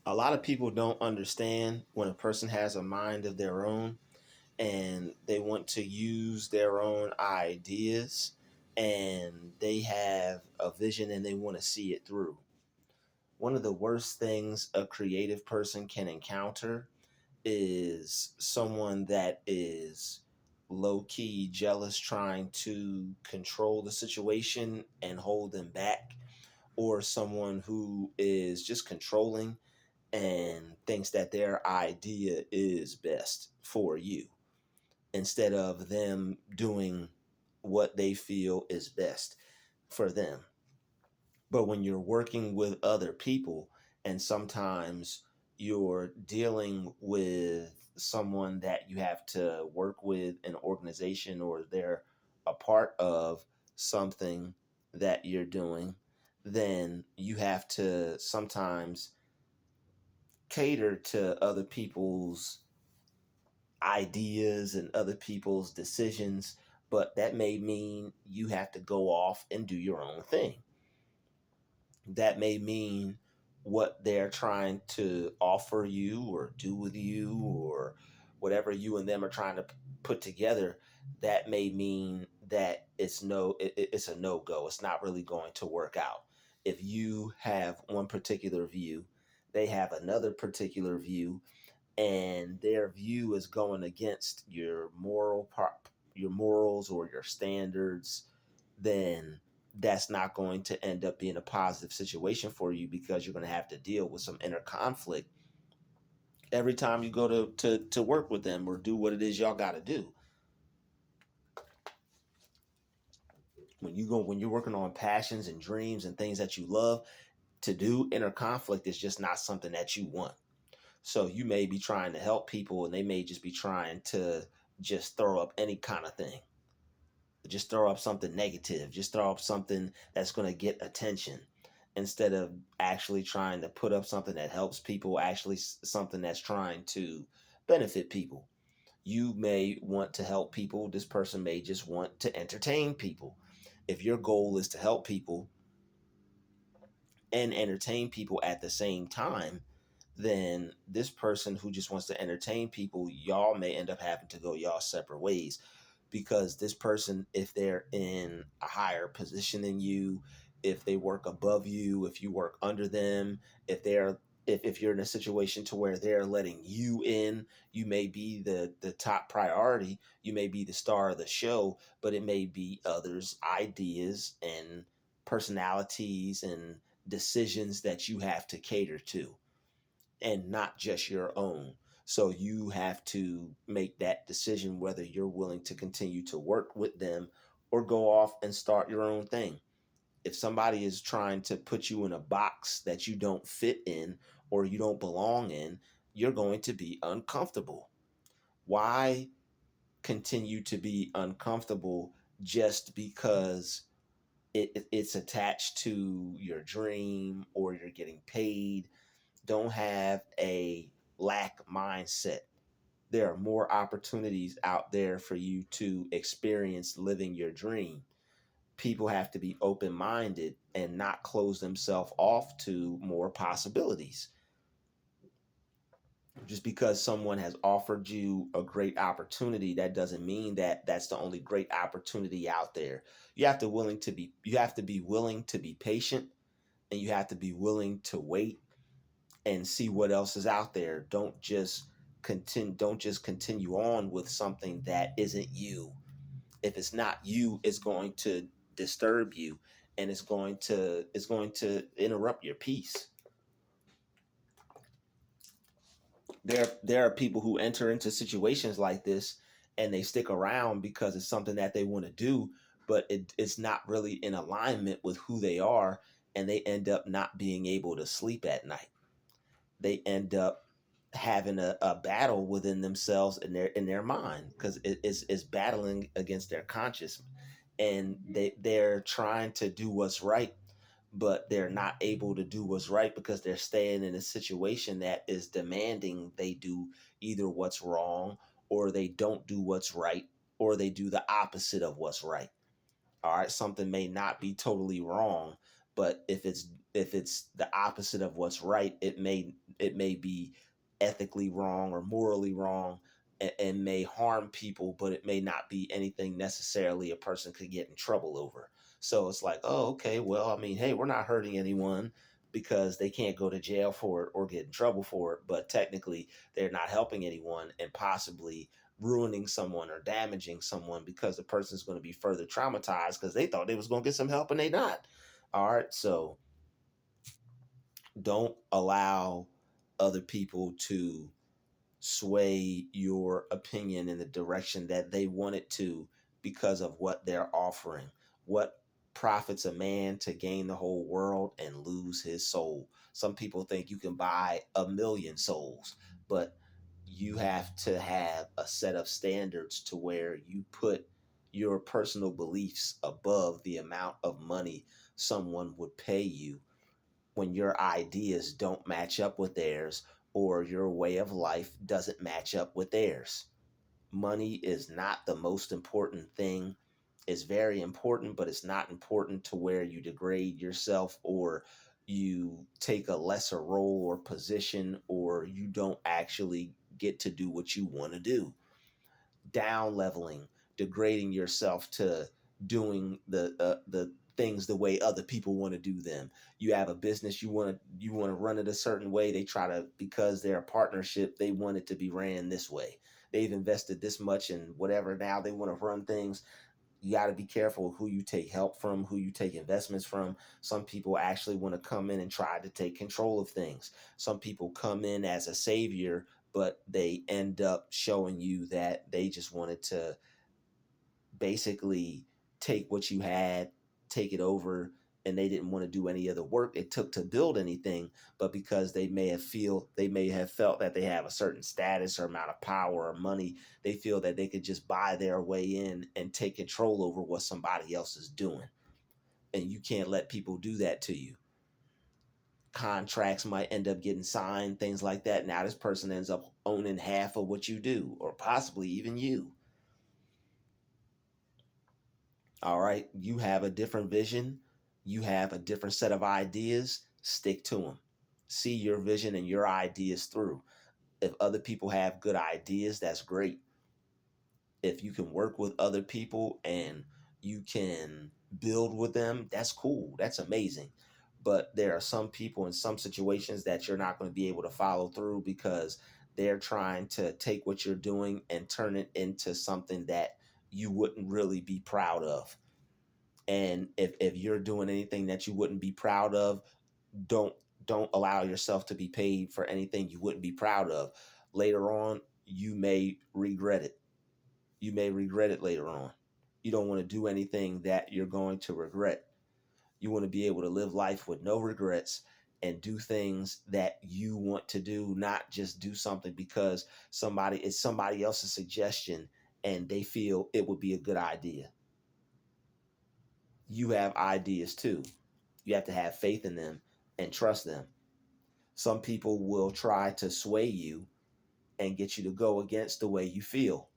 A lot of people don't understand when a person has a mind of their own and they want to use their own ideas and they have a vision and they want to see it through. One of the worst things a creative person can encounter is someone that is low key jealous, trying to control the situation and hold them back, or someone who is just controlling and thinks that their idea is best for you instead of them doing what they feel is best for them. But when you're working with other people and sometimes you're dealing with someone that you have to work with an organization or they're a part of something that you're doing, then you have to sometimes cater to other people's ideas and other people's decisions, but that may mean you have to go off and do your own thing. That may mean what they're trying to offer you or do with you or whatever you and them are trying to put together, that may mean that it's a no-go. It's not really going to work out. If you have one particular view, they have another particular view, and their view is going against your morals or your standards, then that's not going to end up being a positive situation for you, because you're going to have to deal with some inner conflict every time you go to work with them or do what it is y'all got to do. When you're working on passions and dreams and things that you love to do, inner conflict is just not something that you want. So you may be trying to help people and they may just be trying to just throw up any kind of thing. Just throw up something negative. Just throw up something that's going to get attention instead of actually trying to put up something that helps people, actually something that's trying to benefit people. You may want to help people. This person may just want to entertain people. If your goal is to help people and entertain people at the same time, then this person who just wants to entertain people, y'all may end up having to go y'all separate ways, because this person, if they're in a higher position than you, if they work above you, if you work under them, if they're if you're in a situation to where they're letting you in, you may be the top priority, you may be the star of the show, but it may be others' ideas and personalities and decisions that you have to cater to, and not just your own. So you have to make that decision whether you're willing to continue to work with them or go off and start your own thing. If somebody is trying to put you in a box that you don't fit in or you don't belong in, you're going to be uncomfortable. Why continue to be uncomfortable just because it's attached to your dream or you're getting paid? Don't have a lack mindset. There are more opportunities out there for you to experience living your dream. People have to be open minded and not close themselves off to more possibilities. Just because someone has offered you a great opportunity, that doesn't mean that that's the only great opportunity out there. You have to be willing to be patient, and you have to be willing to wait and see what else is out there. Don't just continue on with something that isn't you. If it's not you, it's going to disturb you, and it's going to interrupt your peace. There are people who enter into situations like this and they stick around because it's something that they want to do, but it's not really in alignment with who they are, and they end up not being able to sleep at night. They end up having a battle within themselves in their mind, because it's battling against their conscious, and they're trying to do what's right, but they're not able to do what's right because they're staying in a situation that is demanding they do either what's wrong, or they don't do what's right, or they do the opposite of what's right. All right, something may not be totally wrong, but if it's the opposite of what's right, it may it may be ethically wrong or morally wrong, and may harm people, but it may not be anything necessarily a person could get in trouble over. So it's like, oh, okay, well, I mean, hey, we're not hurting anyone because they can't go to jail for it or get in trouble for it, but technically they're not helping anyone and possibly ruining someone or damaging someone because the person's going to be further traumatized because they thought they was going to get some help and they not. All right, so don't allow other people to sway your opinion in the direction that they want it to because of what they're offering. What profits a man to gain the whole world and lose his soul? Some people think you can buy 1,000,000 souls, but you have to have a set of standards to where you put your personal beliefs above the amount of money someone would pay you when your ideas don't match up with theirs or your way of life doesn't match up with theirs. Money is not the most important thing. It's very important, but it's not important to where you degrade yourself or you take a lesser role or position or you don't actually get to do what you want to do. Down leveling, degrading yourself to doing the things the way other people want to do them. You have a business, you want to run it a certain way. They try to, because they're a partnership, they want it to be ran this way. They've invested this much in whatever. Now they want to run things. You got to be careful who you take help from, who you take investments from. Some people actually want to come in and try to take control of things. Some people come in as a savior, but they end up showing you that they just wanted to basically take what you had, take it over, and they didn't want to do any of the work it took to build anything. But because they may have felt that they have a certain status or amount of power or money, they feel that they could just buy their way in and take control over what somebody else is doing. And you can't let people do that to you. Contracts might end up getting signed, things like that. Now this person ends up owning half of what you do, or possibly even you. All right, you have a different vision, you have a different set of ideas, stick to them. See your vision and your ideas through. If other people have good ideas, that's great. If you can work with other people and you can build with them, that's cool. That's amazing. But there are some people in some situations that you're not going to be able to follow through because they're trying to take what you're doing and turn it into something that you wouldn't really be proud of. And if you're doing anything that you wouldn't be proud of, don't don't allow yourself to be paid for anything you wouldn't be proud of. Later on, you may regret it. You may regret it later on. You don't want to do anything that you're going to regret. You want to be able to live life with no regrets and do things that you want to do, not just do something because it's somebody else's suggestion and they feel it would be a good idea. You have ideas too. You have to have faith in them and trust them. Some people will try to sway you and get you to go against the way you feel.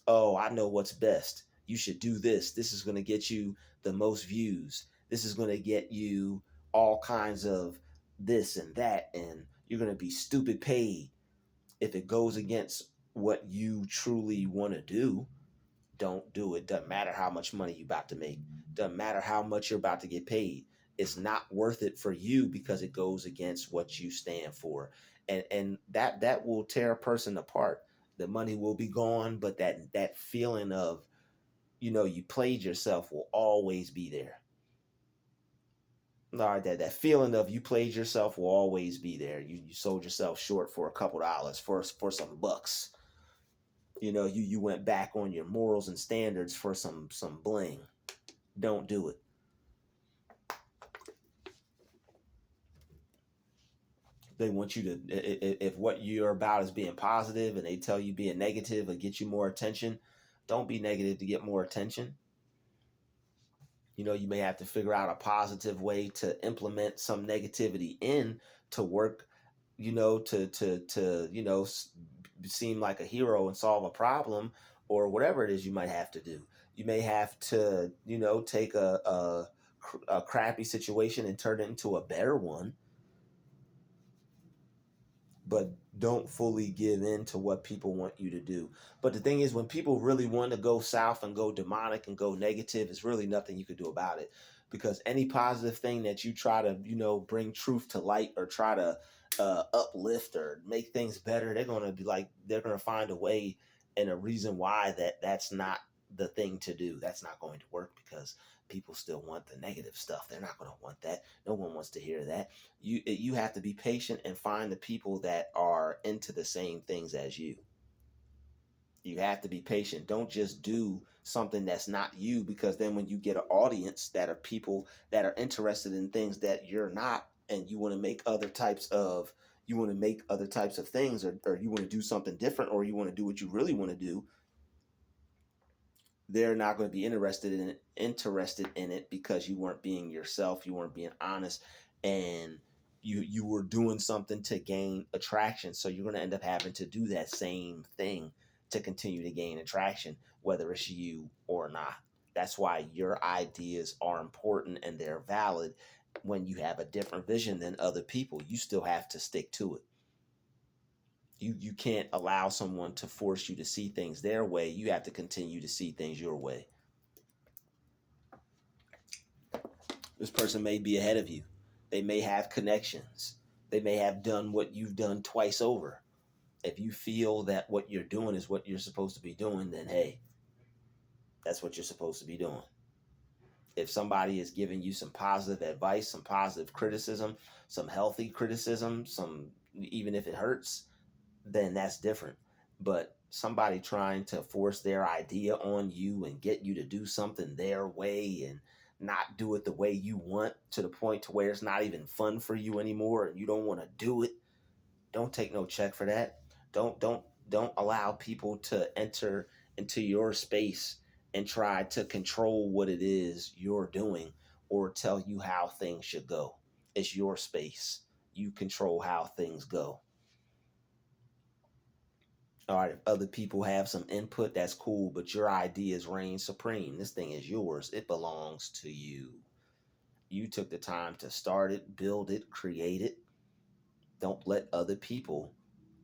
Oh, I know what's best. You should do this. This is going to get you the most views. This is going to get you all kinds of this and that. And you're going to be stupid paid. If it goes against what you truly want to do, don't do it. Doesn't matter how much money you're about to make. Doesn't matter how much you're about to get paid. It's not worth it for you because it goes against what you stand for. And that will tear a person apart. The money will be gone, but that feeling of, you played yourself will always be there. All right, that feeling of you played yourself will always be there. You sold yourself short for a couple dollars, for some bucks. You went back on your morals and standards for some bling. Don't do it. They want you to, if what you're about is being positive and they tell you being negative or get you more attention, don't be negative to get more attention. You may have to figure out a positive way to implement some negativity in to work, to seem like a hero and solve a problem or whatever it is you might have to do. You may have to, take a crappy situation and turn it into a better one. but don't fully give in to what people want you to do. But the thing is, when people really want to go south and go demonic and go negative, it's really nothing you could do about it. Because any positive thing that you try to, bring truth to light or try to uplift or make things better, they're going to be like, they're going to find a way and a reason why that's not the thing to do. That's not going to work because people still want the negative stuff. They're not going to want that. No one wants to hear that. You have to be patient and find the people that are into the same things as you. You have to be patient. Don't just do something that's not you, because then when you get an audience that are people that are interested in things that you're not, and you want to make other types of things, or you want to do something different, or you want to do what you really want to do, they're not going to be interested in it because you weren't being yourself, you weren't being honest, and you were doing something to gain attraction. So you're going to end up having to do that same thing to continue to gain attraction, whether it's you or not. That's why your ideas are important and they're valid. When you have a different vision than other people, you still have to stick to it. You can't allow someone to force you to see things their way. You have to continue to see things your way. This person may be ahead of you. They may have connections. They may have done what you've done twice over. If you feel that what you're doing is what you're supposed to be doing, then hey, that's what you're supposed to be doing. If somebody is giving you some positive advice, some positive criticism, some healthy criticism, even if it hurts, then that's different. But somebody trying to force their idea on you and get you to do something their way and not do it the way you want, to the point to where it's not even fun for you anymore and you don't want to do it, don't take no check for that. Don't allow people to enter into your space and try to control what it is you're doing or tell you how things should go. It's your space. You control how things go. All right, if other people have some input, that's cool, but your ideas reign supreme. This thing is yours. It belongs to you. You took the time to start it, build it, create it. Don't let other people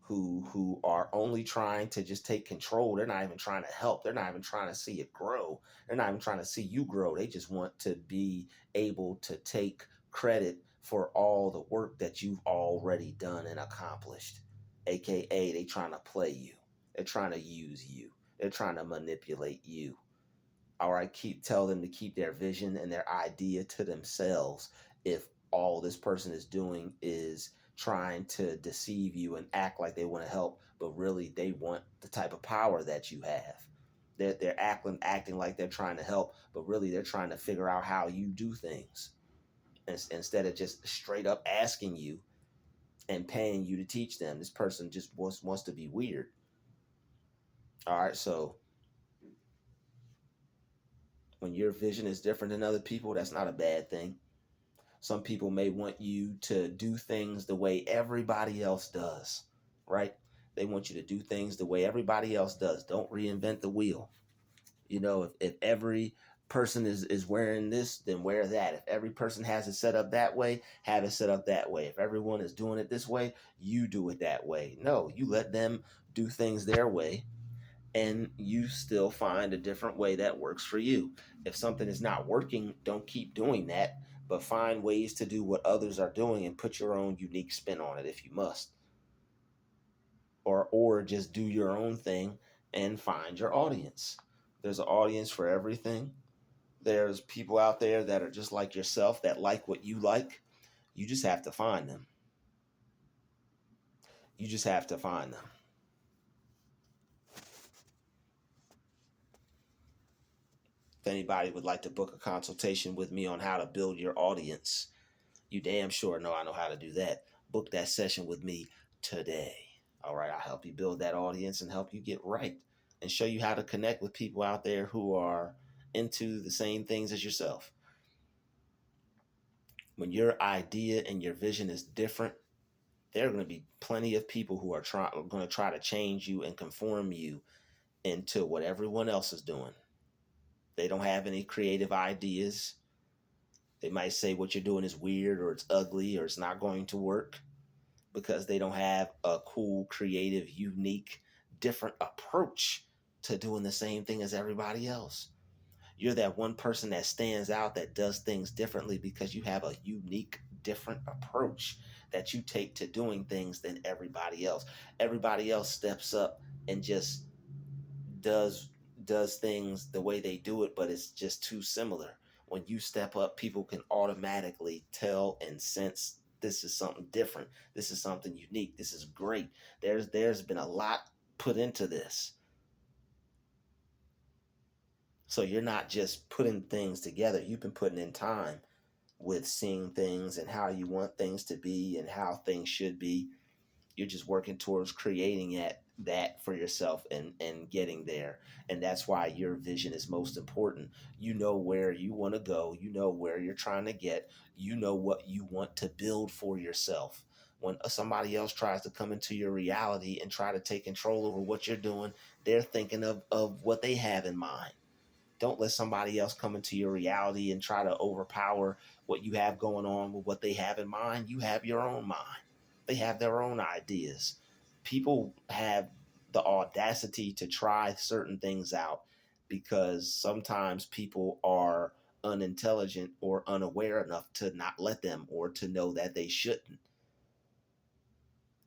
who are only trying to just take control. They're not even trying to help. They're not even trying to see it grow. They're not even trying to see you grow. They just want to be able to take credit for all the work that you've already done and accomplished. AKA, they trying to play you. They're trying to use you. They're trying to manipulate you. All right, tell them to keep their vision and their idea to themselves. If all this person is doing is trying to deceive you and act like they want to help, but really they want the type of power that you have. They're acting like they're trying to help, but really they're trying to figure out how you do things, instead of just straight up asking you and paying you to teach them. This person just wants to be weird. All right, so when your vision is different than other people, that's not a bad thing. Some people may want you to do things the way everybody else does, right? They want you to do things the way everybody else does. Don't reinvent the wheel. If every person is wearing this, then wear that. If every person has it set up that way, have it set up that way. If everyone is doing it this way, you do it that way. No, you let them do things their way, and you still find a different way that works for you. If something is not working, don't keep doing that, but find ways to do what others are doing and put your own unique spin on it if you must. Or just do your own thing and find your audience. There's an audience for everything. There's people out there that are just like yourself, that like what you like. You just have to find them. You just have to find them. If anybody would like to book a consultation with me on how to build your audience, you damn sure know I know how to do that. Book that session with me today. All right, I'll help you build that audience and help you get right and show you how to connect with people out there who are into the same things as yourself. When your idea and your vision is different, there are going to be plenty of people who are going to try to change you and conform you into what everyone else is doing. They don't have any creative ideas. They might say what you're doing is weird or it's ugly or it's not going to work. because they don't have a cool, creative, unique, different approach to doing the same thing as everybody else. You're that one person that stands out, that does things differently because you have a unique, different approach that you take to doing things than everybody else. Everybody else steps up and just does does things the way they do it, but it's just too similar. When you step up, people can automatically tell and sense this is something different. This is something unique. This is great. There's been a lot put into this. So you're not just putting things together. You've been putting in time with seeing things and how you want things to be and how things should be. You're just working towards creating that for yourself and getting there. And that's why your vision is most important. You know where you want to go, you know where you're trying to get, you know what you want to build for yourself. When somebody else tries to come into your reality and try to take control over what you're doing, they're thinking of what they have in mind. Don't let somebody else come into your reality and try to overpower what you have going on with what they have in mind. You have your own mind. They have their own ideas. People have the audacity to try certain things out because sometimes people are unintelligent or unaware enough to not let them, or to know that they shouldn't.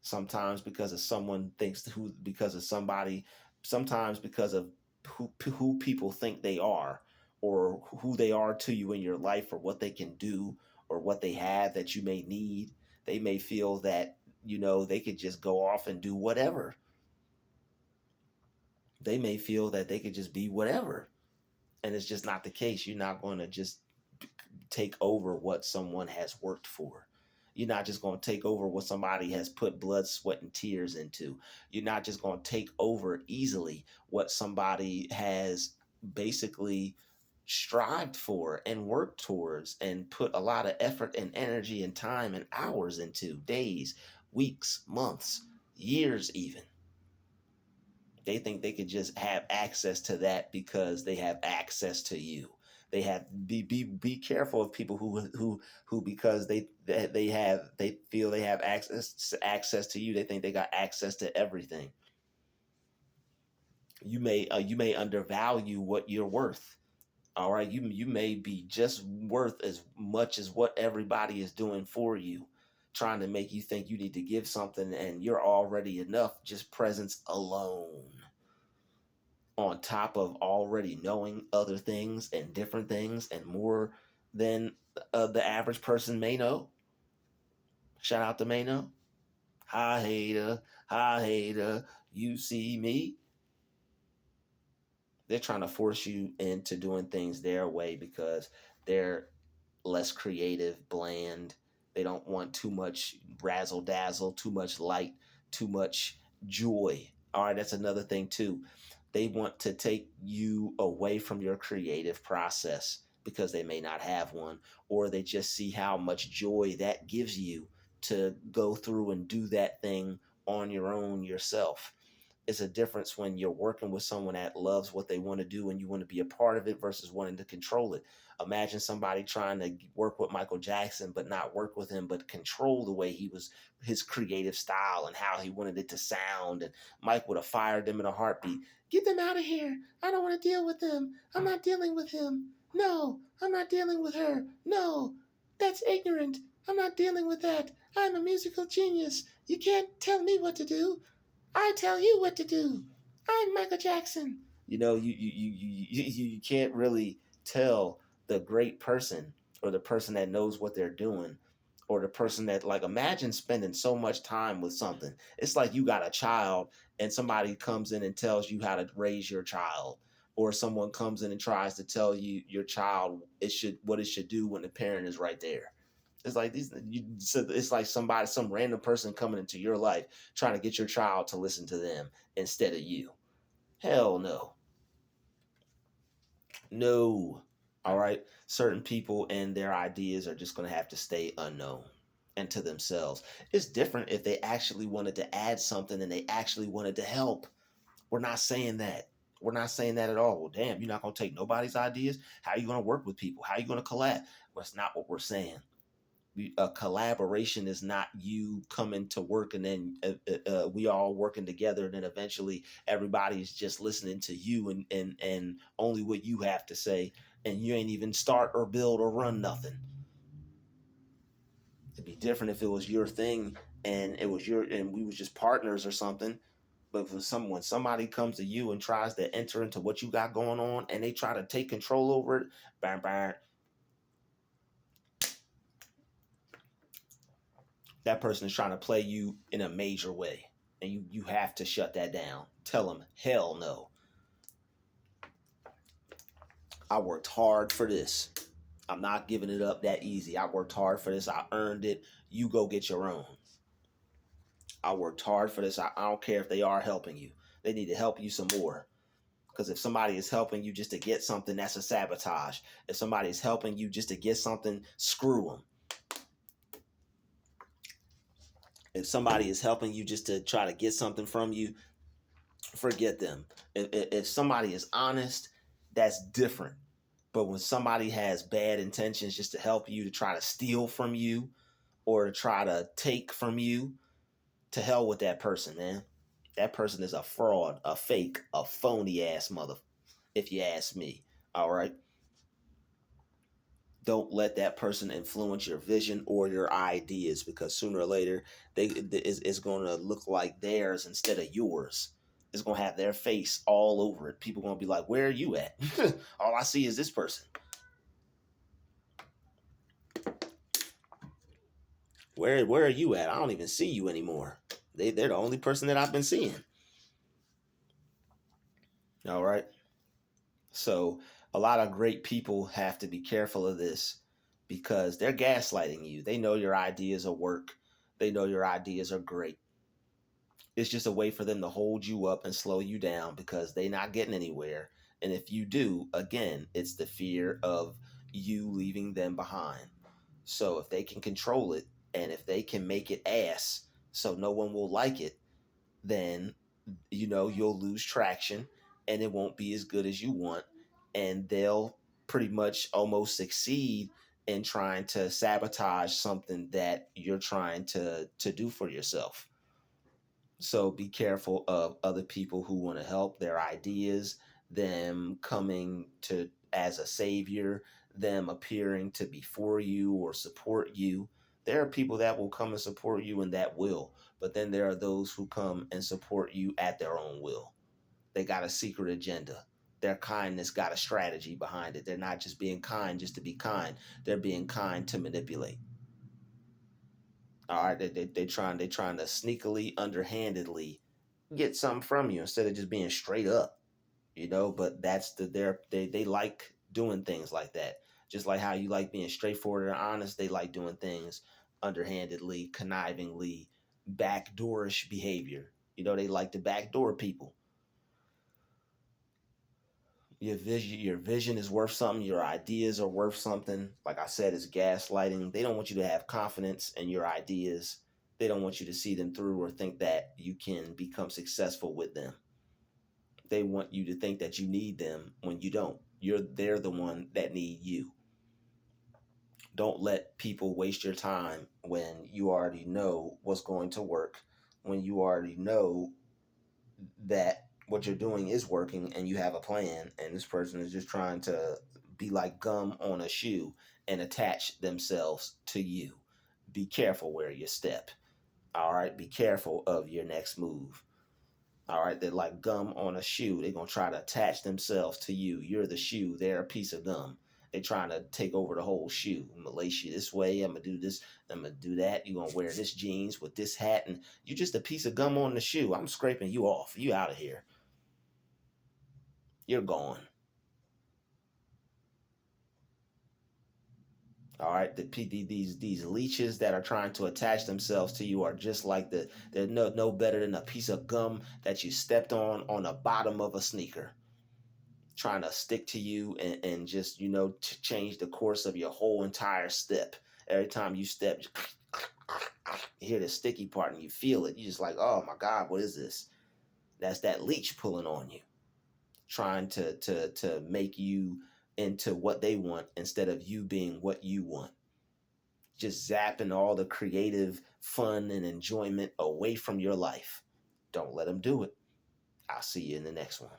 Sometimes because of someone thinks who, because of somebody, sometimes because of who people think they are, or who they are to you in your life, or what they can do, or what they have that you may need. They may feel that, they could just go off and do whatever. They may feel that they could just be whatever, and it's just not the case. You're not going to just take over what someone has worked for. You're not just going to take over what somebody has put blood, sweat, and tears into. You're not just going to take over easily what somebody has basically strived for and worked towards and put a lot of effort and energy and time and hours into, days, weeks, months, years even. They think they could just have access to that because they have access to you. They have be careful of people who because they feel they have access to you. They think they got access to everything. You may undervalue what you're worth. All right, you may be just worth as much as what everybody is doing for you, trying to make you think you need to give something, and you're already enough, just presence alone, on top of already knowing other things and different things and more than the average person may know. Shout out to may know. Hi hater, hi hater. You see me? They're trying to force you into doing things their way because they're less creative, bland. They don't want too much razzle dazzle, too much light, too much joy. All right, that's another thing too. They want to take you away from your creative process because they may not have one, or they just see how much joy that gives you to go through and do that thing on your own yourself. It's a difference when you're working with someone that loves what they want to do and you want to be a part of it versus wanting to control it. Imagine somebody trying to work with Michael Jackson, but not work with him, but control the way he was, his creative style and how he wanted it to sound. And Mike would have fired them in a heartbeat. Get them out of here. I don't want to deal with them. I'm not dealing with him. No, I'm not dealing with her. No, that's ignorant. I'm not dealing with that. I'm a musical genius. You can't tell me what to do. I tell you what to do. I'm Michael Jackson. You can't really tell the great person, or the person that knows what they're doing, or the person that, like, imagine spending so much time with something. It's like you got a child and somebody comes in and tells you how to raise your child, or someone comes in and tries to tell you your child what it should do when the parent is right there. It's like it's like some random person coming into your life trying to get your child to listen to them instead of you. Hell no. No. All right. Certain people and their ideas are just going to have to stay unknown and to themselves. It's different if they actually wanted to add something and they actually wanted to help. We're not saying that. We're not saying that at all. Well, damn, you're not going to take nobody's ideas. How are you going to work with people? How are you going to collab? Well, that's not what we're saying. A collaboration is not you coming to work and then we all working together, and then eventually everybody's just listening to you and only what you have to say, and you ain't even start or build or run nothing. It'd be different if it was your thing and it was your and we was just partners or something. But for someone, somebody comes to you and tries to enter into what you got going on and they try to take control over it, bang bang, that person is trying to play you in a major way. And you have to shut that down. Tell them, hell no. I worked hard for this. I'm not giving it up that easy. I worked hard for this. I earned it. You go get your own. I worked hard for this. I don't care if they are helping you. They need to help you some more. Because if somebody is helping you just to get something, that's a sabotage. If somebody is helping you just to get something, screw them. If somebody is helping you just to try to get something from you, forget them. If somebody is honest, that's different. But when somebody has bad intentions just to help you, to try to steal from you or to try to take from you, to hell with that person, man. That person is a fraud, a fake, a phony ass mother, if you ask me. All right. Don't let that person influence your vision or your ideas, because sooner or later it's going to look like theirs instead of yours. It's going to have their face all over it. People going to be like, where are you at? All I see is this person. Where are you at? I don't even see you anymore. They're the only person that I've been seeing. All right. So a lot of great people have to be careful of this because they're gaslighting you. They know your ideas are work. They know your ideas are great. It's just a way for them to hold you up and slow you down because they're not getting anywhere. And if you do, again, it's the fear of you leaving them behind. So if they can control it and if they can make it ass so no one will like it, then you'll lose traction and it won't be as good as you want, and they'll pretty much almost succeed in trying to sabotage something that you're trying to do for yourself. So be careful of other people who want to help, their ideas, them coming to as a savior, them appearing to be for you or support you. There are people that will come and support you and that will, but then there are those who come and support you at their own will. They got a secret agenda. Their kindness got a strategy behind it. They're not just being kind just to be kind. They're being kind to manipulate. All right, they trying to sneakily, underhandedly get something from you instead of just being straight up. But that's they like doing things like that. Just like how you like being straightforward and honest, they like doing things underhandedly, connivingly, backdoorish behavior. They like to backdoor people. Your vision is worth something. Your ideas are worth something. Like I said, it's gaslighting. They don't want you to have confidence in your ideas. They don't want you to see them through or think that you can become successful with them. They want you to think that you need them when you don't. They're the one that need you. Don't let people waste your time when you already know what's going to work, when you already know that what you're doing is working and you have a plan, and this person is just trying to be like gum on a shoe and attach themselves to you. Be careful where you step. All right, be careful of your next move. All right, they're like gum on a shoe. They're gonna try to attach themselves to you. You're the shoe. They're a piece of gum. They're trying to take over the whole shoe. I'm gonna lace you this way. I'm gonna do this. I'm gonna do that. You're gonna wear this jeans with this hat, and you're just a piece of gum on the shoe. I'm scraping you off. You out of here. You're gone. All right, these leeches that are trying to attach themselves to you are just like they're no better than a piece of gum that you stepped on the bottom of a sneaker, trying to stick to you and just to change the course of your whole entire step. Every time you step, you hear the sticky part and you feel it. You just like, oh my God, what is this? That's that leech pulling on you, trying to make you into what they want instead of you being what you want. just zapping all the creative fun and enjoyment away from your life. Don't let them do it. I'll see you in the next one.